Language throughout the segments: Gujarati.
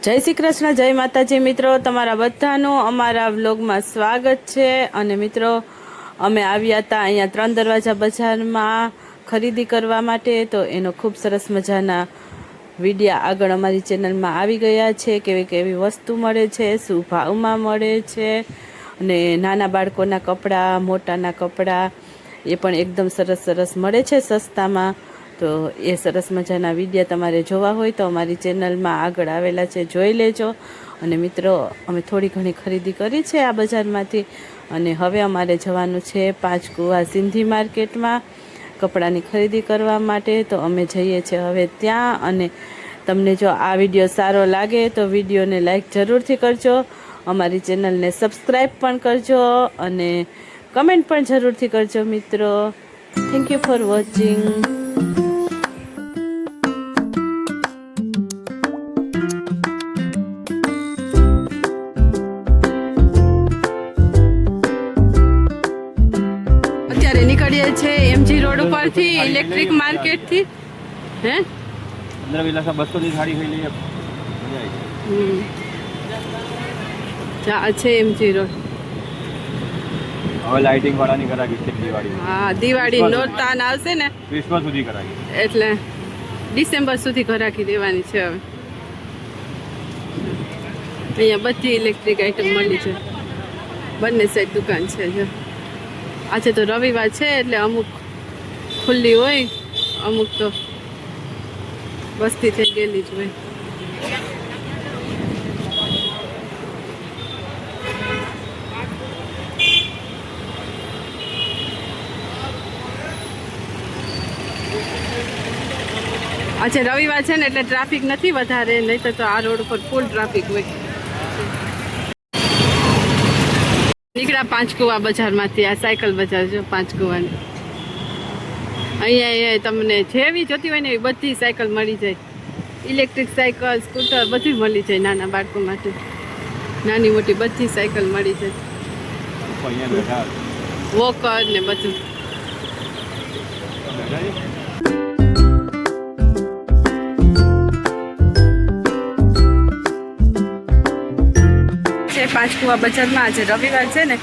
જય શ્રી કૃષ્ણ, જય માતાજી મિત્રો, તમારા બધાનું અમારા વ્લોગમાં સ્વાગત છે। અને મિત્રો અમે આવ્યા હતા અહીંયા 3 દરવાજા બજારમાં ખરીદી કરવા માટે, તો એનો ખૂબ સરસ મજાના વિડીયા આગળ અમારી ચેનલમાં આવી ગયા છે। કેવી કેવી વસ્તુ મળે છે, શું ભાવમાં મળે છે, અને નાના બાળકોના કપડાં, મોટાના કપડાં એ પણ એકદમ સરસ સરસ મળે છે સસ્તામાં। તો એ સરસ મજાના વિડીયા તમારે જોવા હોય તો અમારી ચેનલમાં આગળ આવેલા છે, જોઈ લેજો। અને મિત્રો અમે થોડી ઘણી ખરીદી કરી છે આ બજારમાંથી, અને હવે અમારે જવાનું છે પાંચકુવા સિંધી માર્કેટમાં કપડાની ખરીદી કરવા માટે। તો અમે જઈએ છીએ હવે ત્યાં। અને તમને જો આ વિડીયો સારો લાગે તો વિડીયોને લાઈક જરૂરથી કરજો, અમારી ચેનલને સબસ્ક્રાઈબ પણ કરજો, અને કમેન્ટ પણ જરૂરથી કરજો મિત્રો। Thank you for watching. નીકળીએ છે એમજી રોડ ઉપરથી, ઇલેક્ટ્રિક માર્કેટ થી। હે 15 વિલાસા 200 ની સાડી ખઈ લઈએ, મજા આવી જા છે એમજી રોડ। હવે લાઇટિંગ વાળાની કરાવી છે દિવાળી। હા, દિવાળી નોરતાન આવશે ને, ક્રિસમસ સુધી કરાવી, એટલે ડિસેમ્બર સુધી કરાવી દેવાની છે। હવે અહીંયા બધી ઇલેક્ટ્રિક આઈટમ મળી છે, બંને સાઈડ દુકાન છે। જો આજે તો રવિવાર છે એટલે અમુક ખુલ્લી હોય, અમુક તો વસ્તી થઈ ગયેલી જ હોય। આજે રવિવાર છે ને એટલે ટ્રાફિક નથી વધારે, નહીં તો આ રોડ ઉપર ફૂલ ટ્રાફિક હોય। નીકળ્યા પાંચકુવા બજારમાંથી, આ સાયકલ બજાર જો પાંચકુવાની। અહીંયા તમને જેવી જોતી હોય ને એવી બધી સાયકલ મળી જાય, ઇલેક્ટ્રિક સાયકલ, સ્કૂટર બધી મળી જાય। નાના બાળકો માટે નાની મોટી બધી સાયકલ મળી જાય, વોકર ને બધું। પાંચકુવા બજારમાં આજે રવિવાર છે ને,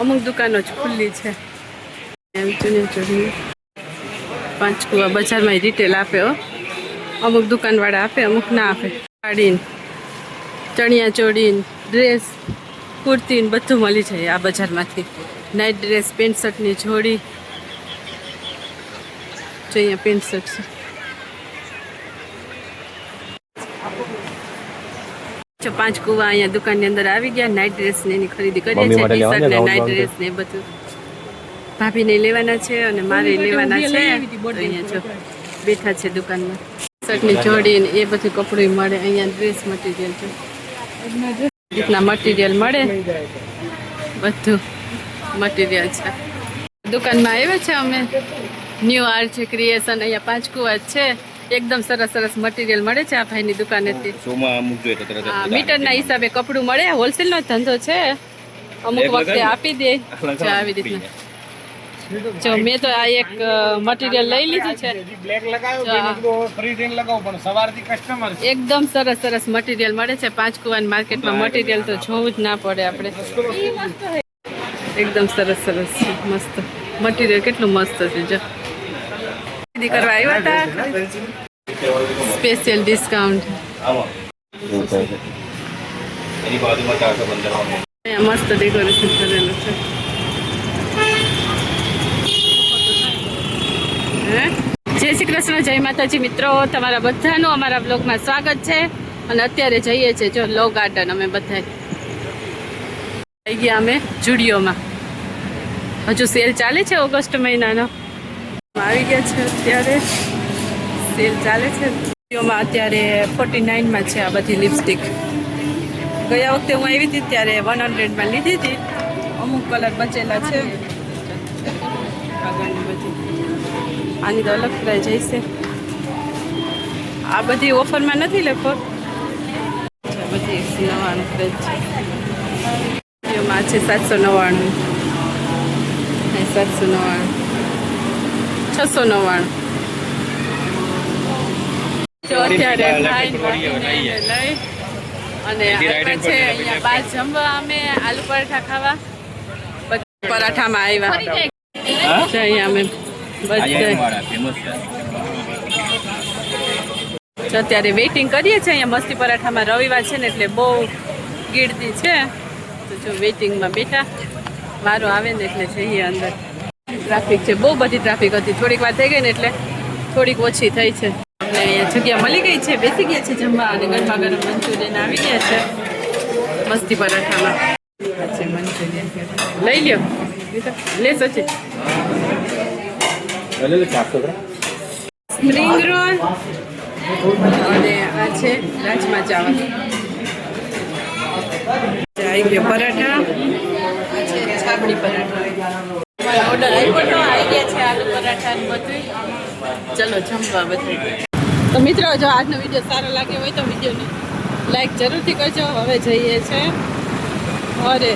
અમુક દુકાનો જ ખુલ્લી છે। પાંચકુવા બજારમાં રિટેલ આપે હો, અમુક દુકાનવાળા આપે, અમુક ના આપે। સાડીને, ચણિયા ચોળીને, ડ્રેસ, કુર્તીને બધું મળી જાય આ બજારમાંથી। નાઇટ ડ્રેસ, પેન્ટ શર્ટની જોડી જો, અહીંયા પેન્ટ શર્ટ છે। પાંચકુવા અહીંયા દુકાનની અંદર આવી ગયા, નાઇટ ડ્રેસ ને એની ખરીદી કરીએ છીએ, ટી શર્ટ ને નાઇટ ડ્રેસ ને બધું ભાભીને લેવાના છે અને મારે લેવાના છે। અહીંયા જો બેઠા છે દુકાનમાં, શર્ટની જોડી ને એ બધું કપડું મળે અહીંયા। ડ્રેસ મટીરિયલ છે, રીતના મટીરિયલ મળે, બધું મટીરિયલ છે। દુકાનમાં આવ્યા છે અમે, ન્યૂ આર્ટ છે ક્રિએશન, અહીંયા પાંચકુવા જ છે। એકદમ સરસ સરસ મટીરિયલ મળે છે આ ભાઈની દુકાનેથી। મીટરના હિસાબે કપડું મળે, હોલસેલ નો ધંધો છે, અમુક વખતે આપી દે આવી રીતના। જો મેં તો આ એક મટીરિયલ લઈ લીધું છે, એકદમ સરસ સરસ મટીરિયલ મળે છે પાંચકુવા માર્કેટમાં। મટીરિયલ તો જોવું જ ના પડે આપણે, એકદમ સરસ સરસ મસ્ત મટીરિયલ, કેટલું મસ્ત છે। જો ખરીદી કરવા આવ્યા હતા, સ્પેશિયલ ડિસ્કાઉન્ટ, મસ્ત ડેકોરેશન કરેલું છે। જય શ્રી કૃષ્ણ, જય માતાજી મિત્રો, તમારા બધાનું અમારા બ્લોગમાં સ્વાગત છે। અને અત્યારે જઈએ છીએ જો લો ગાર્ડન, અમે બધા થઈ ગયા અમે જુડિયોમાં। હજુ સેલ ચાલે છે ઓગસ્ટ મહિનાનો, આવી ગયા છે અત્યારે સેલ ચાલે છે જુડિયોમાં। અત્યારે 49માં છે આ બધી લિપસ્ટિક। ગયા વખતે હું આવી હતી ત્યારે 100માં લીધી હતી, અમુક કલર બચેલા છે। આગળની બધી આની તો અલગ પ્રાઇસ હશે, આ બધી ઓફરમાં નથી લગભગ, બધી 199 પ્રાઇસ છે। એમાં છે 799, 799, 699। જો અત્યારે લઈ અને આવ્યા છે અહીંયા બહાર જમવા અમે આલુ પરાઠા ખાવા. પછી પરાઠામાં આવ્યા છે અહીંયા અમે બધા અત્યારે વેઇટિંગ કરીએ છીએ અહીંયા મસ્તી પરાઠામાં. રવિવાર છે ને એટલે બહુ ગીરદી છે, તો જો વેઇટિંગમાં બેઠા વારો આવે ને એટલે જઈએ અંદર. ટ્રાફિક છે, બહુ બધી ટ્રાફિક હતી. થોડીક વાર થઈ ગઈ ને એટલે થોડીક ઓછી થઈ છે. અને અહીંયા જગ્યા મળી ગઈ છે, બેસી ગયા છે જમવા. અને ગરમા ગરમ મંચુરિયન આવી ગયા છે મસ્તી પરાઠામાં. છે મંચુરિયન લઈ લ્યો, લે સચિન. સ્પ્રિંગ રોલ અને આ છે રાજમા ચાવલ. આવી ગયો પરાઠા, આ છે છાબડી પરાઠા. ઓર્ડર આપ્યો તો આવી ગયા છે આલુ પરાઠા ને બધું. ચલો જમવા બધું. તો મિત્રો, જો આજનો વિડીયો સારો લાગ્યો હોય તો વિડીયોને લાઈક જરૂરથી કરજો. હવે જઈએ છે ઘરે.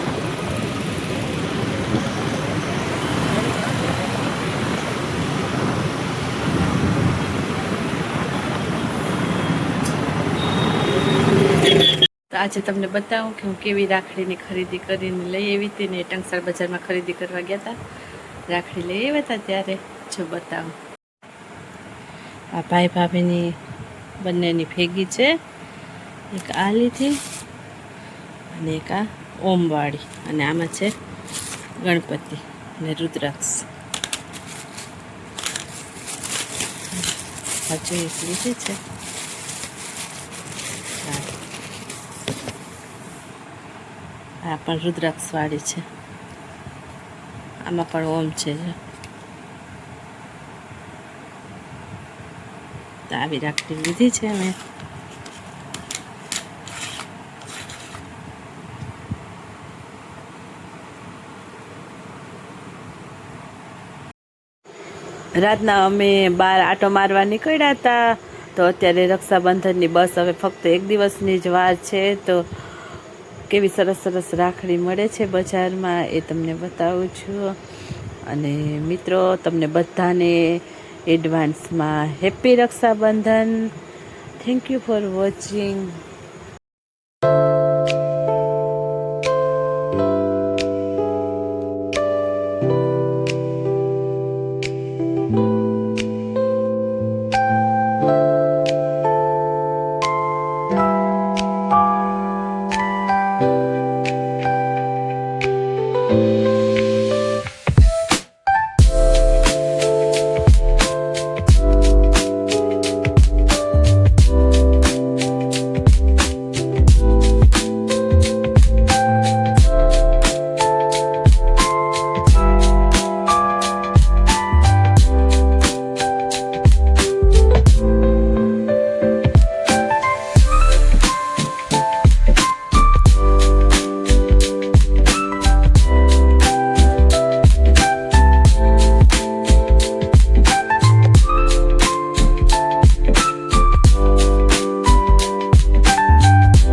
તો આજે તમને બતાવું કે હું કેવી રાખડીની ખરીદી કરીને લઈ આવી હતી ને ટંકસર બજારમાં ખરીદી કરવા ગયા હતા. રાખડી લઈ આવ્યા હતા ત્યારે જો બતાવું. આ ભાઈ ભાભીની બંનેની ભેગી છે. એક આ લીધી અને એક આ ઓમવાળી. અને આમાં છે ગણપતિ અને રુદ્રાક્ષ. હજુ એક લીધી છે. આ પણ રુદ્રાક્ષ વાળી છે. આમાં પણ ઓમ છે. તો આવી રાખડી લીધી છે મેં. રાતના અમે બહાર આટો મારવા નીકળ્યા હતા. તો અત્યારે રક્ષાબંધનની બસ હવે ફક્ત એક દિવસની જ વાર છે. તો કેવી સરસ સરસ રાખડી મળે છે બજારમાં એ તમને બતાવું છું. અને મિત્રો, તમને બધાને એડવાન્સમાં happy Rakshabandhan. Thank you for watching.